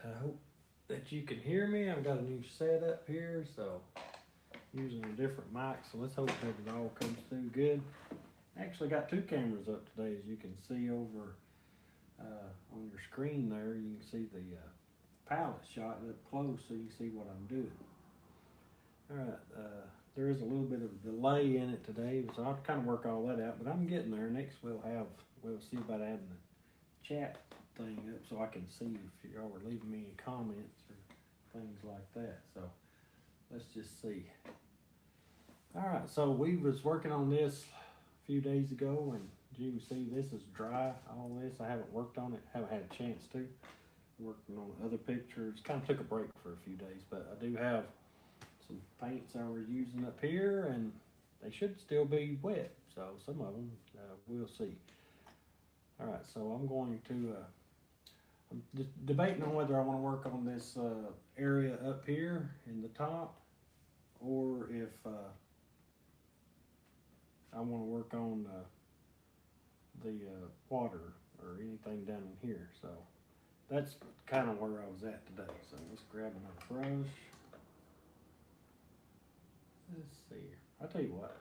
I hope that you can hear me. I've got a new setup here, so using a different mic. So let's hope that it all comes through good. Actually, got two cameras up today, as you can see over on your screen there. You can see the palette shot up close, so you can see what I'm doing. All right, there is a little bit of a delay in it today, so I'll kind of work all that out. But I'm getting there. Next, we'll see about adding the chat thing up so I can see if y'all were leaving me any comments or things like that. So let's just see. All right, so we was working on this a few days ago, and as you can see, this is dry. All this I haven't worked on it, haven't had a chance to. Working on other pictures. Kind of took a break for a few days, but I do have some paints I was using up here, and they should still be wet. So some of them we'll see. All right, so I'm going to. I'm debating on whether I want to work on this area up here in the top, or if I want to work on the water or anything down in here. So that's kind of where I was at today. So let's grab another brush. Let's see. I'll tell you what.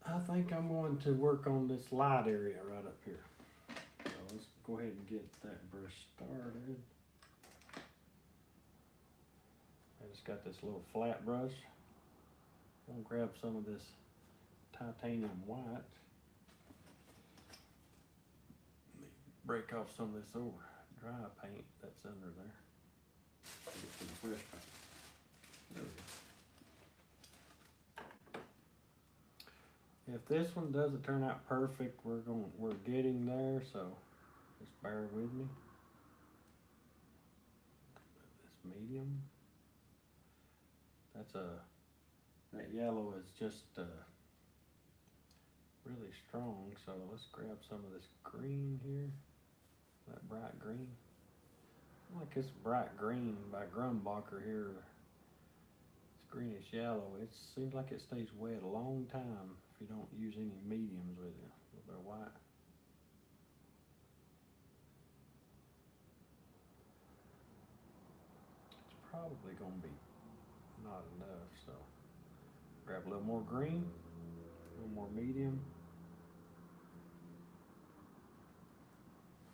I think I'm going to work on this light area right up here. So let's go ahead and get that brush started. I just got this little flat brush. I'm going to grab some of this titanium white. Break off some of this old dry paint that's under there. Get some fresh paint. There we go. If this one doesn't turn out perfect, we're getting there, so just bear with me. This medium. That yellow is just really strong, so let's grab some of this green here. That bright green. I like this bright green by Grumbacher here. It's greenish yellow. It seems like it stays wet a long time if you don't use any mediums with it. A little bit of white. It's probably going to be not enough, so grab a little more green, a little more medium.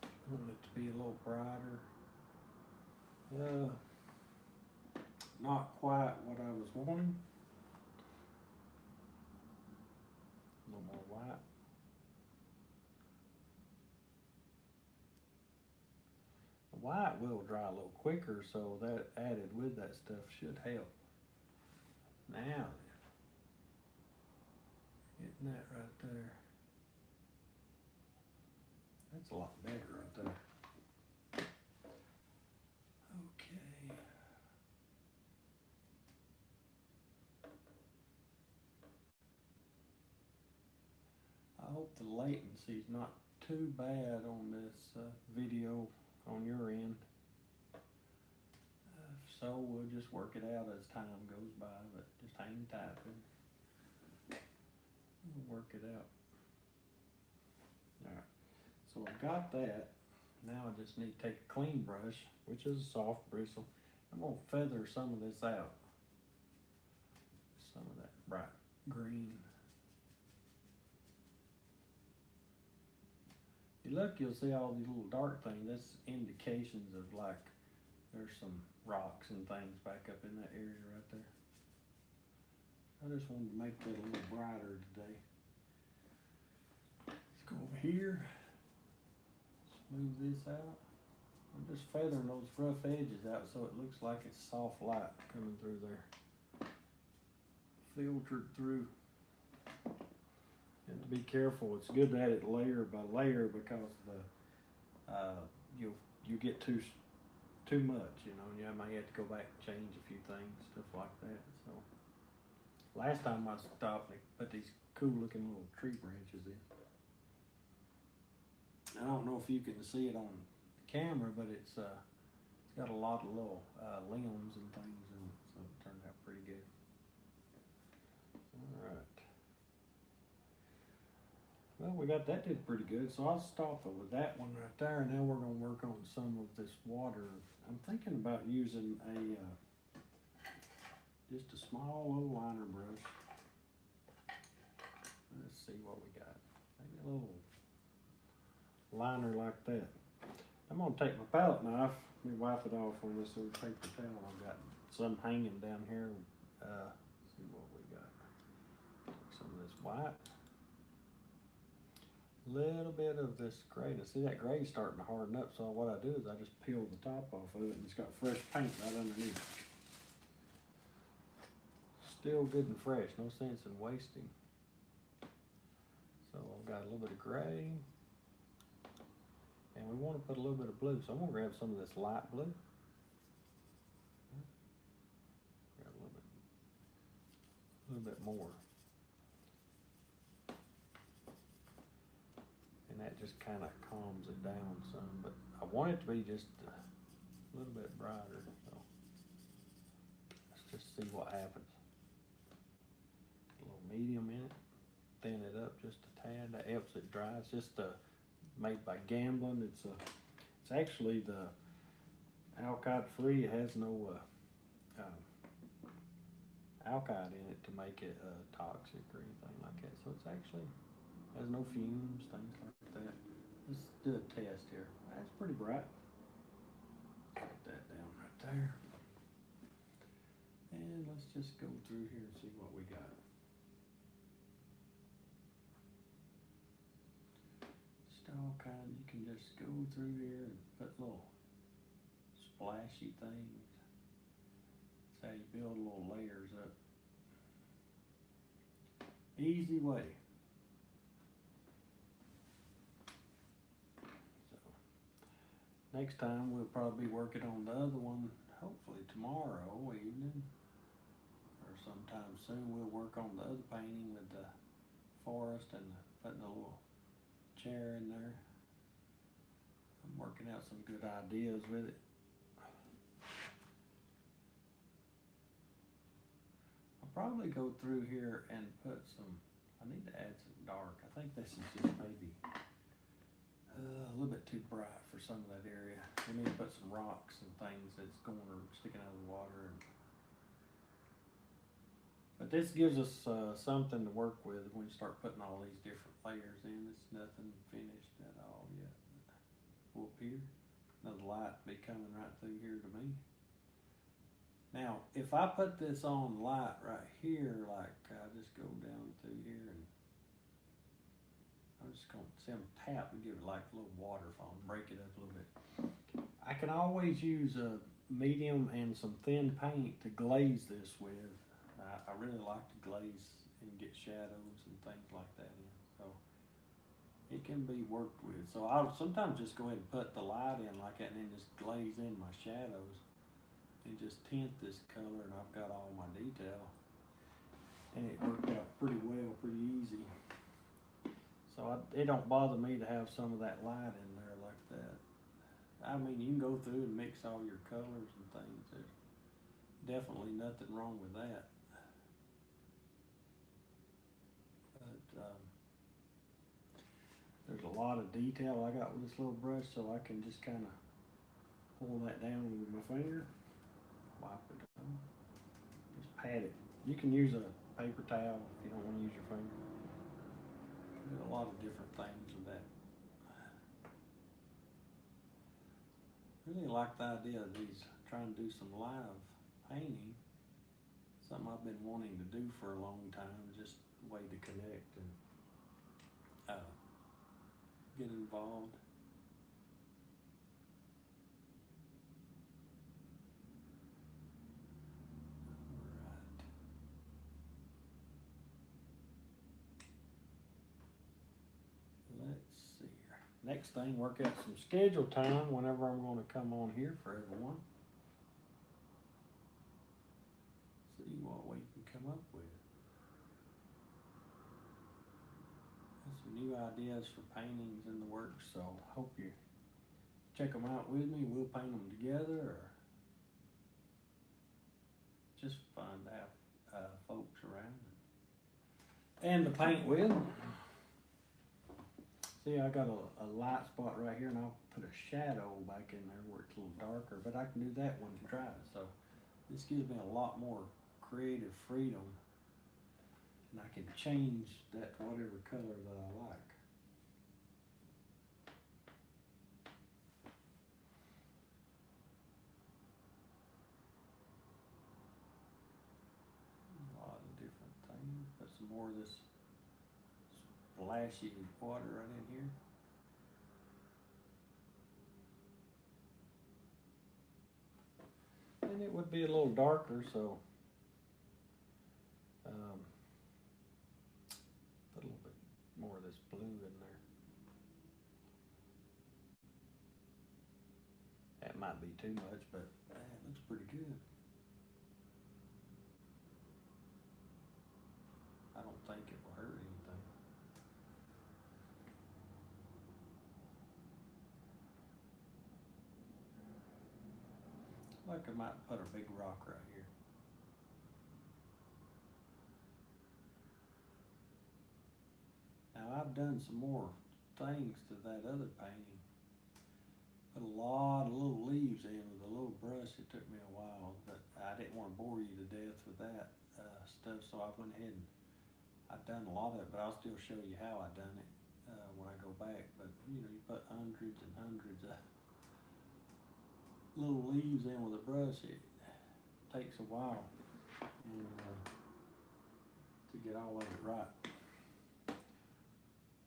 I want it to be a little brighter. Not quite what I was wanting. A little more white. The white will dry a little quicker, so that added with that stuff should help. Now, getting that right there. That's a lot better right there. Okay. I hope the latency is not too bad on this video on your end. If so, we'll just work it out as time goes by, but just hang tight. We'll work it out. All right. So I've got that. Now I just need to take a clean brush, which is a soft bristle. I'm going to feather some of this out. Some of that bright green. If you look, you'll see all these little dark things. That's indications of like there's some rocks and things back up in that area right there. I just wanted to make that a little brighter today. Let's go over here. Smooth this out. I'm just feathering those rough edges out so it looks like it's soft light coming through there. Filtered through. And to be careful, it's good to add it layer by layer because you get too much, you know. You might have to go back and change a few things, stuff like that. So last time I stopped, they put these cool looking little tree branches in. I don't know if you can see it on the camera, but it's got a lot of little limbs and things in it, so it turned out pretty good. All right. Well, we got that did pretty good, so I'll stop it with that one right there. Now we're gonna work on some of this water. I'm thinking about using just a small little liner brush. Let's see what we got. Maybe a little liner like that. I'm gonna take my palette knife. Let me wipe it off on this little paper towel. I've got some hanging down here. See what we got. Take some of this white. Little bit of this gray. Now see that gray's starting to harden up, so what I do is I just peel the top off of it and it's got fresh paint right underneath. Still good and fresh, no sense in wasting. So I've got a little bit of gray. And we want to put a little bit of blue, so I'm gonna grab some of this light blue. Grab a little bit more. And that just kind of calms it down some, but I want it to be just a little bit brighter, so let's just see what happens. A little medium in it, thin it up just a tad, that helps it dry. It's just made by Gamblin. It's actually the alkyd free. It has no alkyd in it to make it toxic or anything like that, so it's actually has no fumes, things like that. Let's do a test here. That's pretty bright. Put that down right there. And let's just go through here and see what we got. Just all kind, you can just go through here and put little splashy things. That's how you build little layers up. Easy way. Next time we'll probably be working on the other one, hopefully tomorrow evening or sometime soon. We'll work on the other painting with the forest and putting a little chair in there. I'm working out some good ideas with it. I'll probably go through here and put some, I need to add some dark. I think this is just maybe a little bit too bright for some of that area. We need to put some rocks and things that's going or sticking out of the water. But this gives us something to work with when we start putting all these different layers in. It's nothing finished at all yet. Up here, another light be coming right through here to me. Now, if I put this on light right here, like I just go down through here and I'm just going to see them tap and give it like a little water foam, break it up a little bit. I can always use a medium and some thin paint to glaze this with. I really like to glaze and get shadows and things like that in. So it can be worked with. So I'll sometimes just go ahead and put the light in like that and then just glaze in my shadows and just tint this color, and I've got all my detail. And it worked out pretty well, pretty easy. So it don't bother me to have some of that light in there like that. I mean, you can go through and mix all your colors and things. There's definitely nothing wrong with that. But there's a lot of detail I got with this little brush, so I can just kind of pull that down with my finger, wipe it down, just pat it. You can use a paper towel if you don't want to use your finger. There's a lot of different things with that. Really like the idea of these, trying to do some live painting. Something I've been wanting to do for a long time, just a way to connect and get involved. Next thing, work out some schedule time whenever I'm going to come on here for everyone. See what we can come up with. Got some new ideas for paintings in the works, so hope you check them out with me. We'll paint them together, or just fun to have folks around and to paint with. See, I got a light spot right here, and I'll put a shadow back in there where it's a little darker, but I can do that when it's dry. So this gives me a lot more creative freedom, and I can change that to whatever color that I like. A lot of different things. Put some more of this splashy water right in here. And it would be a little darker, so put a little bit more of this blue in there. That might be too much, but it looks pretty good. I don't think it will hurt anything. Like I might put a big rock right here. Now I've done some more things to that other painting. Put a lot of little leaves in with a little brush. It took me a while, but I didn't want to bore you to death with that stuff, so I went ahead and I've done a lot of it, but I'll still show you how I done it when I go back. But you know, you put hundreds and hundreds of little leaves in with a brush. It takes a while and, to get all of it right.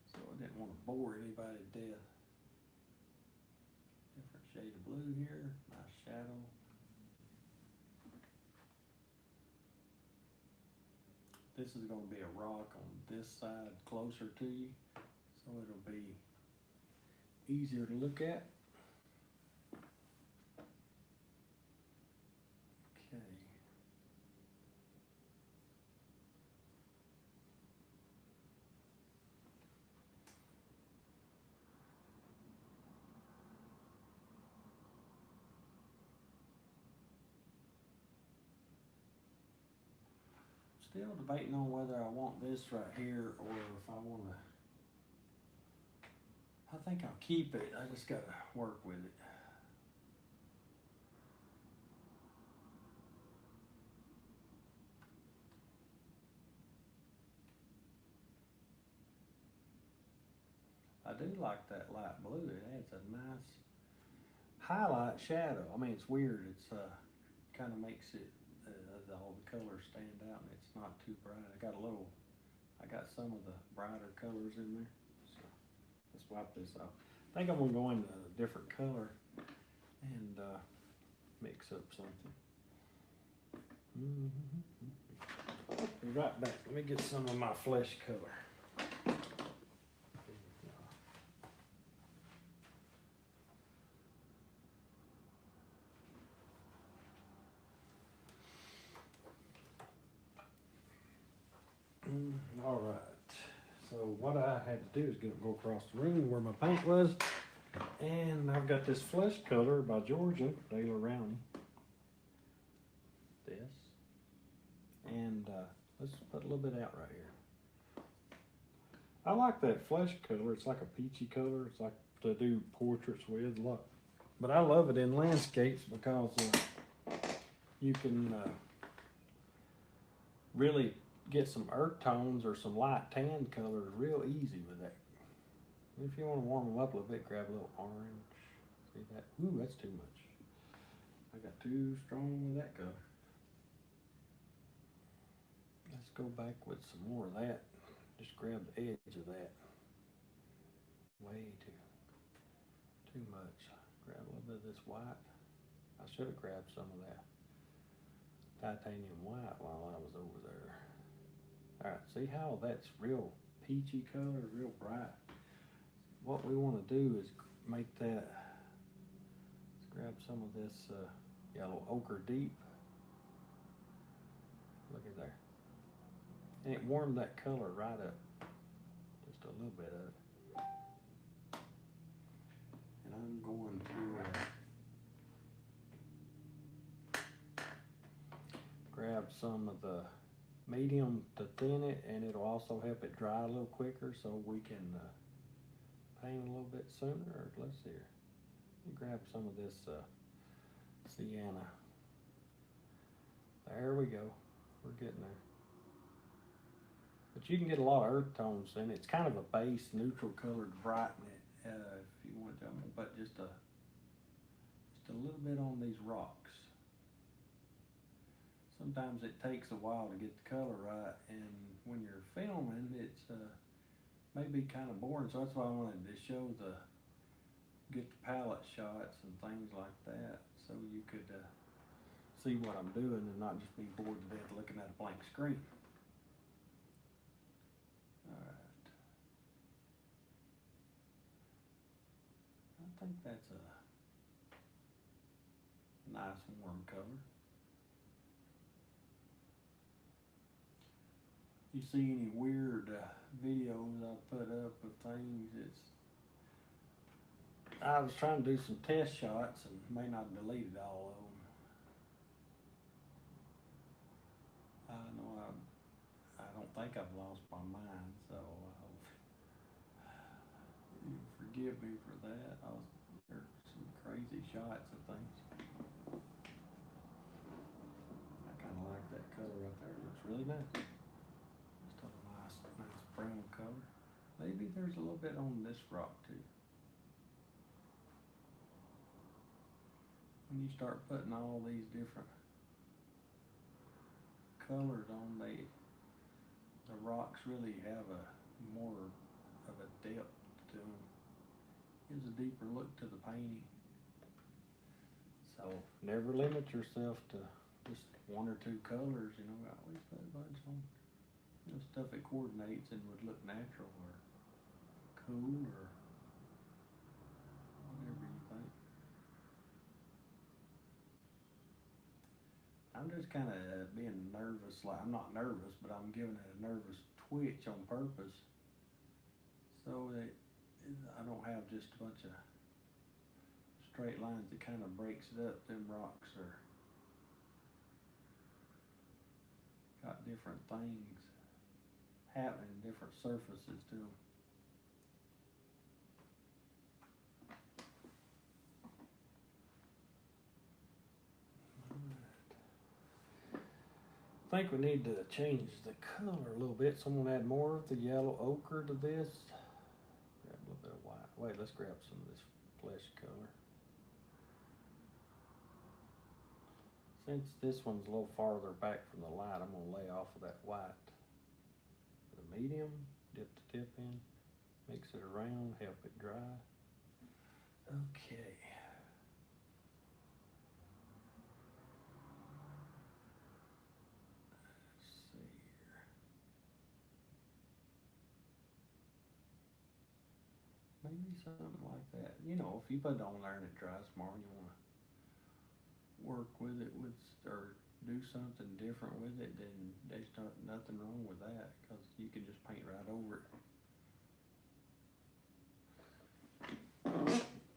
So I didn't want to bore anybody to death. Different shade of blue here, nice shadow. This is going to be a rock on this side closer to you, so it'll be easier to look at. Okay. Still debating on whether I want this right here or if I want to. I think I'll keep it. I just got to work with it. I do like that light blue. It adds a nice highlight shadow. I mean, it's weird. It's kind of makes it all the colors stand out, and it's not too bright. I got some of the brighter colors in there. So let's wipe this off. I think I'm gonna go into a different color and mix up something. Be right back. Let me get some of my flesh color. All right. So what I had to do is go across the room where my paint was, and I've got this flesh color by Georgia, Daler Rowney. This, and let's put a little bit out right here. I like that flesh color. It's like a peachy color. It's like to do portraits with a lot, but I love it in landscapes because you can really get some earth tones or some light tan colors real easy with that. If you want to warm them up a little bit, grab a little orange. See that? Ooh, that's too much. I got too strong with that color. Let's go back with some more of that. Just grab the edge of that. Way too much. Grab a little bit of this white. I should have grabbed some of that titanium white while I was over there. All right, see how that's real peachy color, real bright. What we want to do is make that, let's grab some of this yellow ochre deep. Look at there. And it warmed that color right up. Just a little bit of it. And I'm going to grab some of the medium to thin it, and it'll also help it dry a little quicker, so we can paint a little bit sooner, or let's see here. Let me grab some of this sienna. There we go. We're getting there. But you can get a lot of earth tones in it. It's kind of a base, neutral color to brighten it, if you want to. But just a little bit on these rocks. Sometimes it takes a while to get the color right, and when you're filming, it's maybe kind of boring. So that's why I wanted to show get the palette shots and things like that, so you could see what I'm doing and not just be bored to death looking at a blank screen. Alright. I think that's a nice warm color. You see any weird videos I put up of things, I was trying to do some test shots and may not have deleted all of them. I know I don't think I've lost my mind, so you forgive me for that. There's some crazy shots of things. I kind of like that color right there. It looks really nice. Just a nice brown color. Maybe there's a little bit on this rock too. When you start putting all these different colors on, the rocks really have more of a depth to them. Gives a deeper look to the painting. So never limit yourself to just one or two colors. You know, I always put a bunch on. Stuff that coordinates and would look natural or cool or whatever you think. I'm just kind of being nervous. Like, I'm not nervous, but I'm giving it a nervous twitch on purpose, so that I don't have just a bunch of straight lines. That kind of breaks it up. Them rocks are got different things happening, different surfaces to them. I think we need to change the color a little bit. So I'm gonna add more of the yellow ochre to this. Grab a little bit of white. Wait, let's grab some of this flesh color. Since this one's a little farther back from the light, I'm gonna lay off of that white. The medium, dip the tip in, mix it around, help it dry. Okay. Maybe something like that. You know, if you put it on there and it dries tomorrow and you want to work with it or do something different with it, then there's nothing wrong with that, because you can just paint right over it.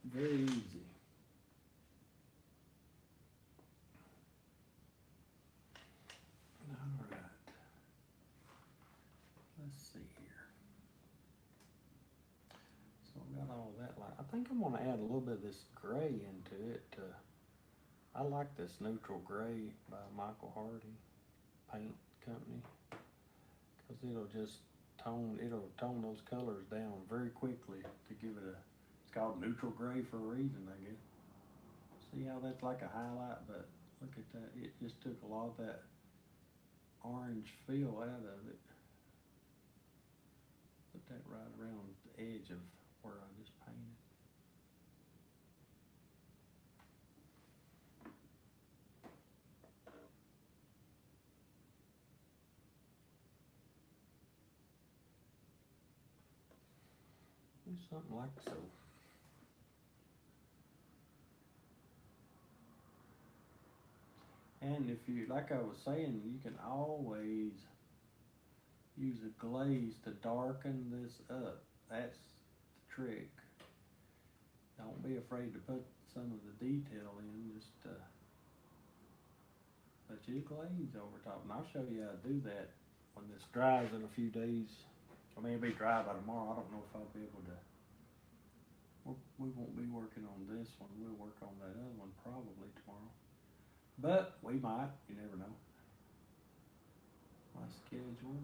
Very easy. All right. Let's see here. So I've got all of that light. I think I'm going to add a little bit of this gray into it. I like this neutral gray by Michael Hardy Paint Company, because it'll tone those colors down very quickly to give it it's called neutral gray for a reason, I guess. See how that's like a highlight, but look at that. It just took a lot of that orange feel out of it. Put that right around the edge of where I just painted. Do something like so. And if you, like I was saying, you can always use a glaze to darken this up. That's the trick. Don't be afraid to put some of the detail in, just put your glaze over top. And I'll show you how to do that when this dries in a few days. I mean, it'll be dry by tomorrow. I don't know if I'll be able to we won't be working on this one. We'll work on that other one probably tomorrow. But we might, you never know. My schedule.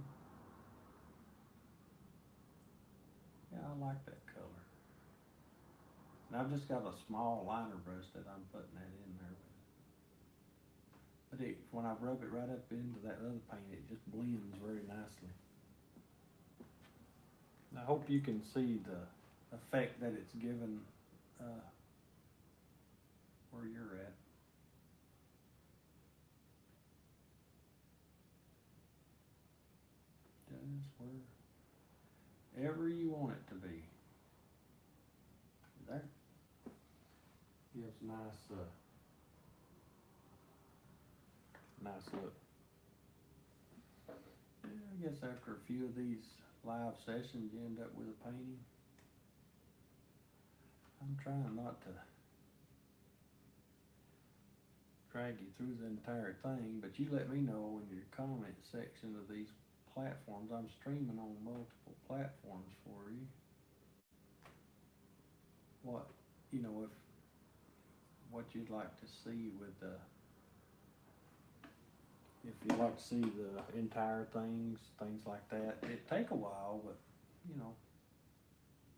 Yeah, I like that color. And I've just got a small liner brush that I'm putting that in there with. But when I rub it right up into that other paint, it just blends very nicely. I hope you can see the effect that it's given where you're at. Just wherever you want it to be. There. Gives nice look. Yeah, I guess after a few of these live sessions, you end up with a painting. I'm trying not to drag you through the entire thing, but you let me know in your comment section of these platforms. I'm streaming on multiple platforms for you. What you'd like to see with the, if you'd like to see the entire things like that. It take a while, but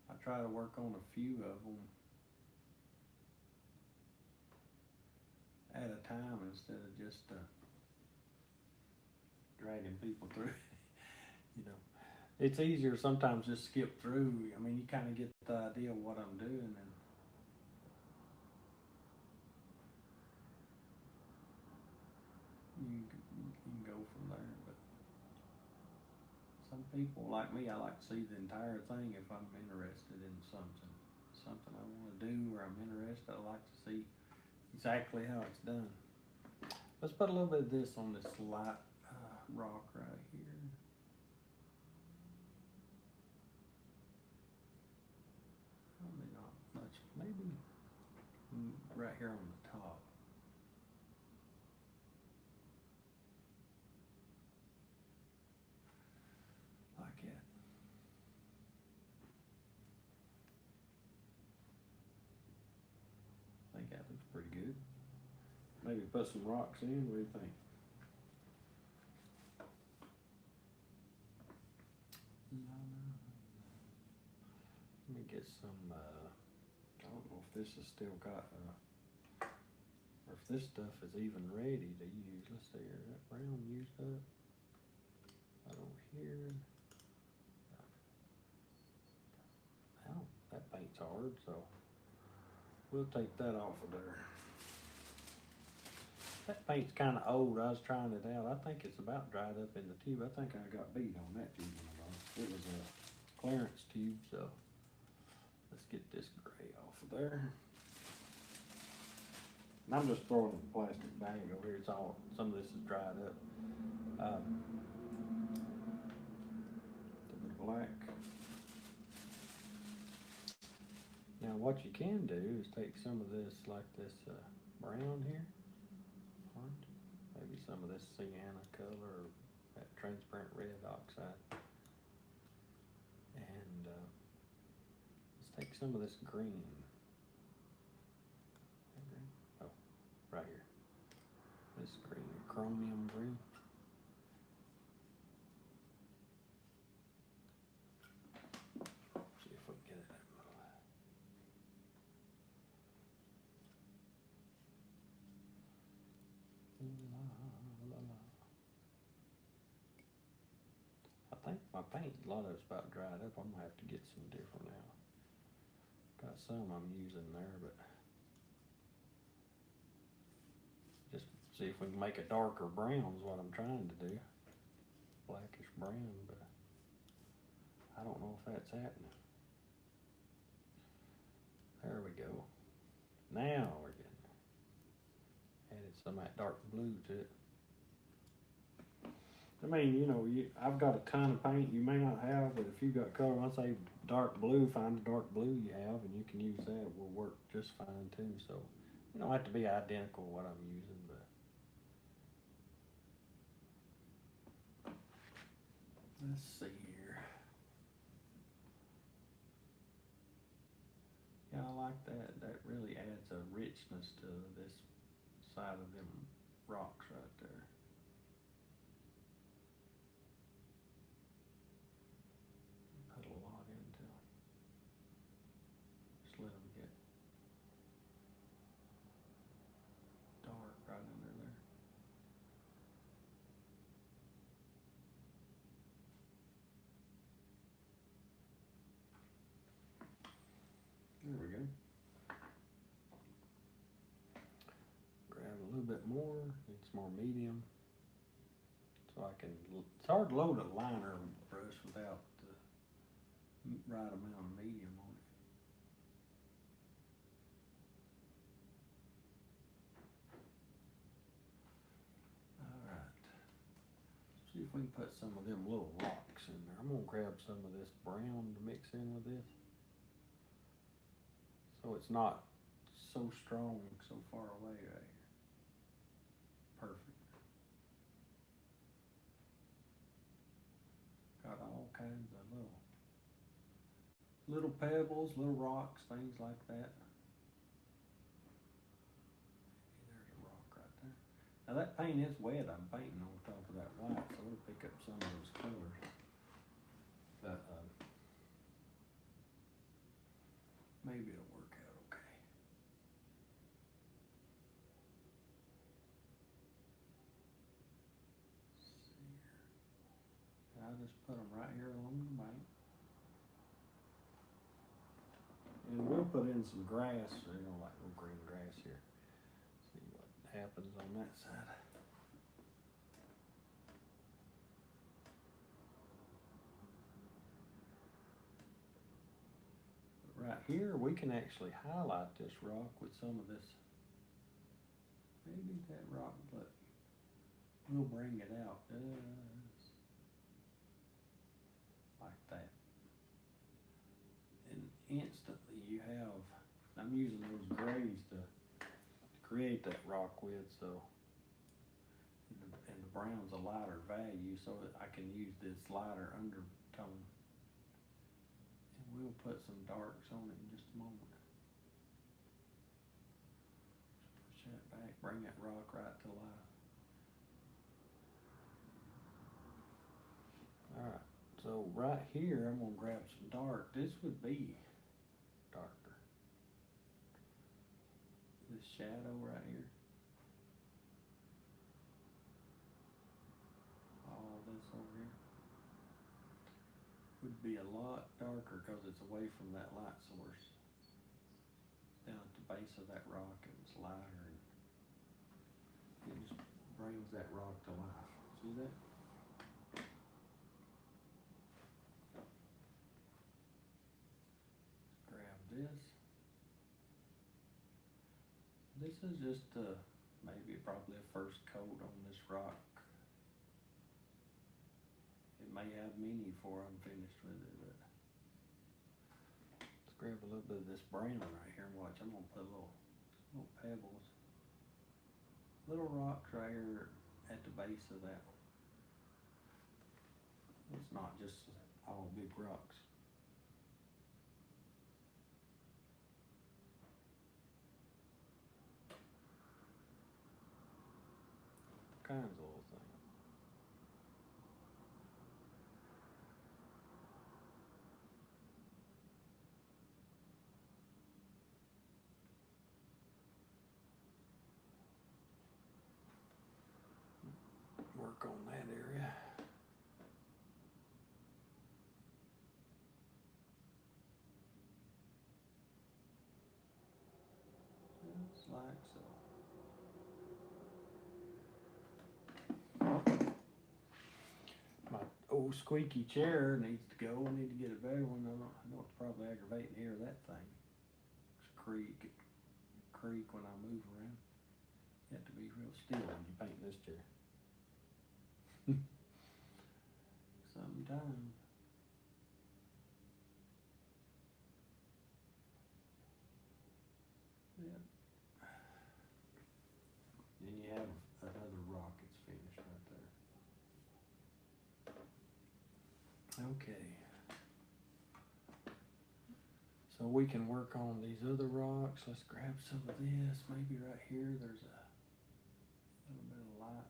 I try to work on a few of them at a time instead of just dragging people through. It's easier sometimes just skip through. I mean, you kind of get the idea of what I'm doing, and you can go from there. But some people like me, I like to see the entire thing if I'm interested in something I want to do, or I'm interested. I like to see exactly how it's done. Let's put a little bit of this on this light rock right here. Probably not much. Maybe right here on the top. Like that. I think that looks pretty good. Maybe put some rocks in. What do you think? Let me get some, I don't know if this has still got, or if this stuff is even ready to use. Let's see here, that brown used up. Right over here. Now, that paint's hard, so we'll take that off of there. That paint's kind of old. I was trying it out. I think it's about dried up in the tube. I think I got beat on that tube. It was a clearance tube, so let's get this gray off of there. And I'm just throwing it in a plastic bag over here. It's all, some of this is dried up. The black. Now what you can do is take some of this, like this brown here. Maybe some of this sienna color, or that transparent red oxide. And let's take some of this green. Oh, right here. This green, chromium green. See if we can get it. I think my paint, a lot of it's about dried up. I'm gonna have to get some different now. Got some I'm using there, but just see if we can make a darker brown is what I'm trying to do. Blackish brown, but I don't know if that's happening. There we go. Now we're getting it. Added some of that dark blue to it. I mean, I've got a ton of paint you may not have, but if you got color, I say dark blue, find the dark blue you have, and you can use that. It will work just fine too. So you don't have to be identical to what I'm using, but let's see here. Yeah, I like that. That really adds a richness to this side of them rocks right there. Put a lot into them. Just let them get dark right under there. There we go. Grab a little bit more. Need some more medium. So I can, it's hard to load a liner brush without the right amount of medium on it. Alright. See if we can put some of them little rocks in there. I'm gonna grab some of this brown to mix in with this. So it's not so strong so far away right here. Perfect. Got all kinds of little pebbles, little rocks, things like that. There's a rock right there. Now that paint is wet. I'm painting on top of that white, so it'll pick up some of those colors. But maybe it'll work out okay. Let's see here. And I'll just put them right here along the bank. And we'll put in some grass, like little green grass here. See what happens on that side. But right here, we can actually highlight this rock with some of this. Maybe that rock, but we'll bring it out just like that. And instantly you have, I'm using those grays to create that rock with, so, and the brown's a lighter value, so that I can use this lighter undertone. And we'll put some darks on it in just a moment. Push that back, bring that rock right to life. Alright, so right here I'm gonna grab some dark. This would be darker. This shadow right here. All this over here would be a lot darker because it's away from that light source. Down at the base of that rock it was lighter, and it just brings that rock to life. See that? Grab this. This is just maybe probably a first coat on this rock. It may have many before I'm finished with it, but let's grab a little bit of this brown right here and watch. I'm gonna put little pebbles, little rocks right here at the base of that one. It's not just all big rocks. Kinds of little things. Work on that area. Just like so. My old squeaky chair needs to go. I need to get a better one. I know it's probably aggravating to hear that thing. It's creak when I move around. You have to be real still when you paint this chair. Sometimes. Yep. Then you have another rock that's finished right there. Okay. So So we can work on these other rocks. Let's grab some of this. Maybe right here there's a little bit of light.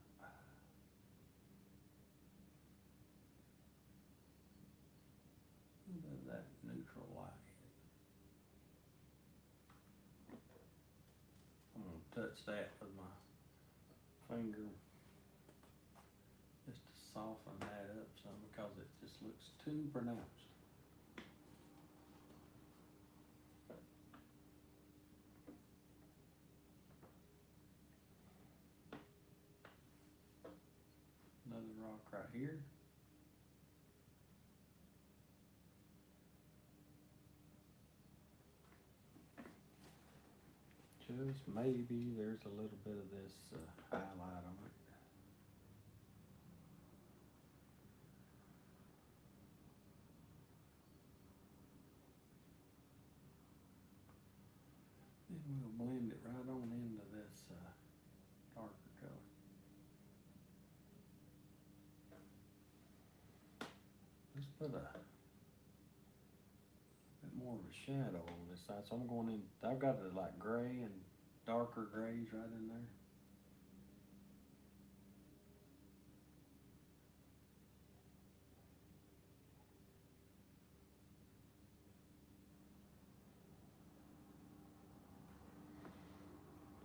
A little bit of that neutral light. I'm gonna touch that with my finger just to soften that up some because it just looks too pronounced. Another rock right here. Just maybe there's a little bit of this highlight on it. Then we'll blend it right on into this darker color. Let's put a bit more of a shadow on this side. So I'm going in, I've got it like gray and darker grays right in there.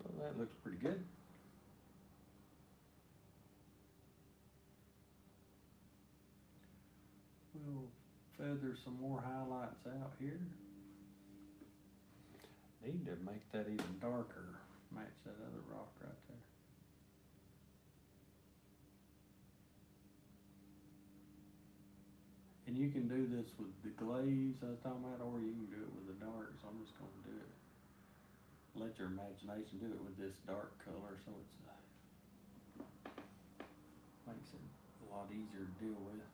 So that looks pretty good. We'll feather some more highlights out here. Need to make that even darker, match that other rock right there. And you can do this with the glaze I was talking about, or you can do it with the dark, so I'm just gonna do it. Let your imagination do it with this dark color so it's makes it a lot easier to deal with.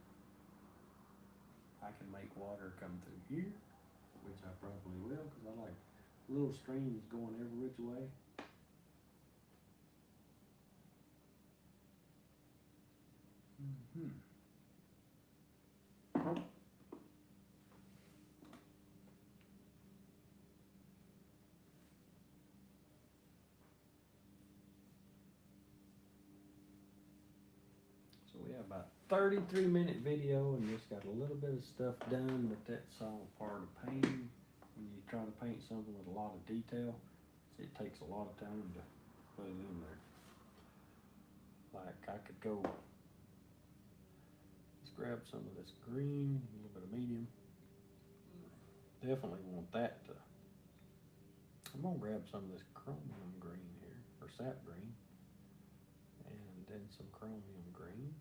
I can make water come through here, which I probably will, because I like little streams going every which way. Mm-hmm. So we have about 33-minute video and just got a little bit of stuff done, but that's all part of painting. When you try to paint something with a lot of detail, it takes a lot of time to put it in there. Like I could go, let's grab some of this green, a little bit of medium. Definitely want that to, I'm gonna grab some of this chromium green here, or sap green, and then some chromium green.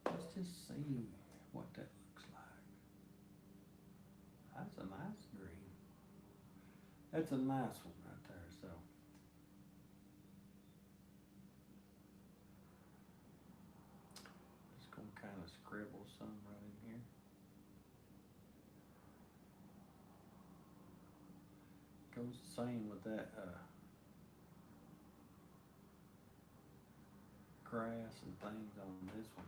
Let's just see what that looks like. That's a nice green. That's a nice one right there, so. Just gonna kind of scribble some right in here. Goes the same with that grass and things on this one.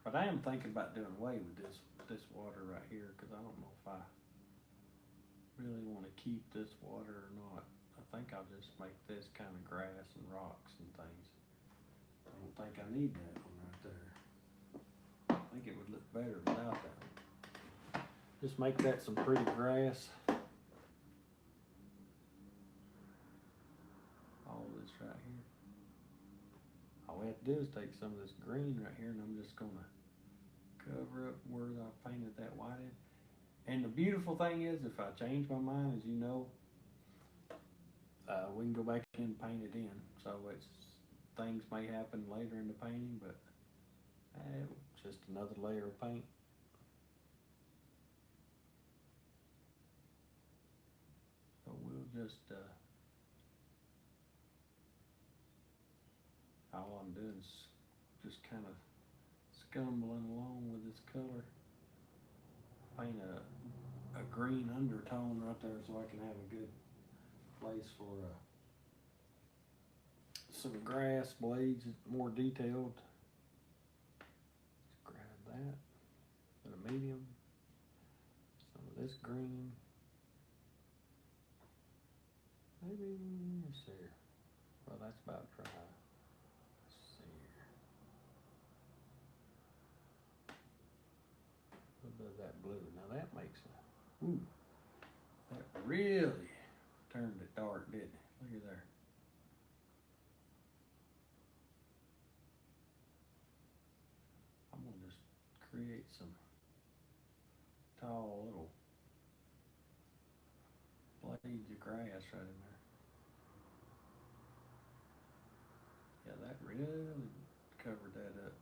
But I am thinking about doing away with this water right here, because I don't know if I really want to keep this water or not. I think I'll just make this kind of grass and rocks and things. I don't think I need that one right there. I think it would look better without that one. Just make that some pretty grass. All this right here. All we have to do is take some of this green right here, and I'm just gonna cover up where I painted that white in. And the beautiful thing is, if I change my mind, as you know, we can go back in and paint it in. So it's, things may happen later in the painting, but just another layer of paint. So we'll just, all I'm doing is just kind of scumbling along with this color. Paint a green undertone right there so I can have a good place for some grass blades, more detailed. Let's grab that. Put a medium, some of this green. Maybe, let's see here. Well, that's about dry. Let's see here. A little bit of that blue. Now that makes a, ooh, that really turned it dark, didn't it? Look at there. I'm gonna just create some tall little blades of grass right in there. Yeah, that really covered that up.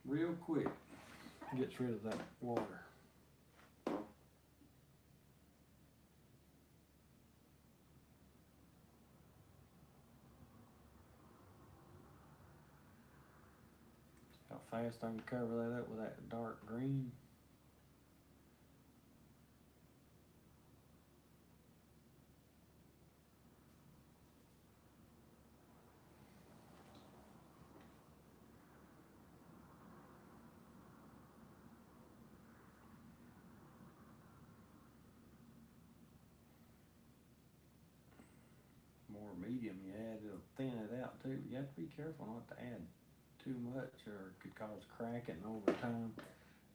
Real quick, gets rid of that water. How fast I can cover that up with that dark green. More medium you add, it'll thin it out too. You have to be careful not to add too much or it could cause cracking over time.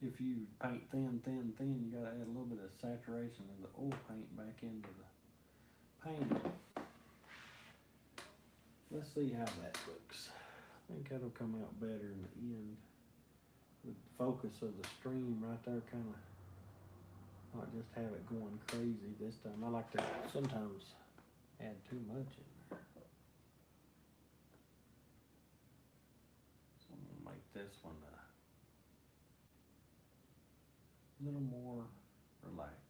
If you paint thin, you gotta add a little bit of saturation of the oil paint back into the painting. Let's see how that looks. I think that'll come out better in the end. The focus of the stream right there, kind of not just have it going crazy this time. I like to sometimes add too much in there. So I'm gonna make this one a little more relaxed.